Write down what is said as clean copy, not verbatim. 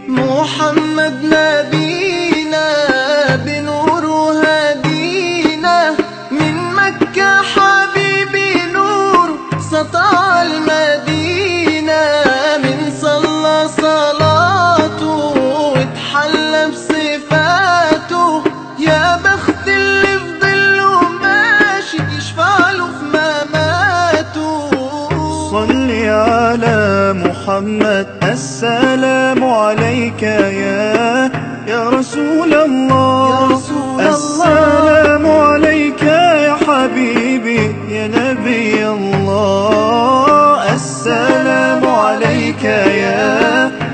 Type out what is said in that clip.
محمد نبينا بنور هدينا من مكة حبيبي نور سطع المدينة من صلى صلاته واتحلى بصفاته يا بخت اللي في ظله ماشي يشفع له في مماته. صلي على محمد السلام عليك يا رسول الله.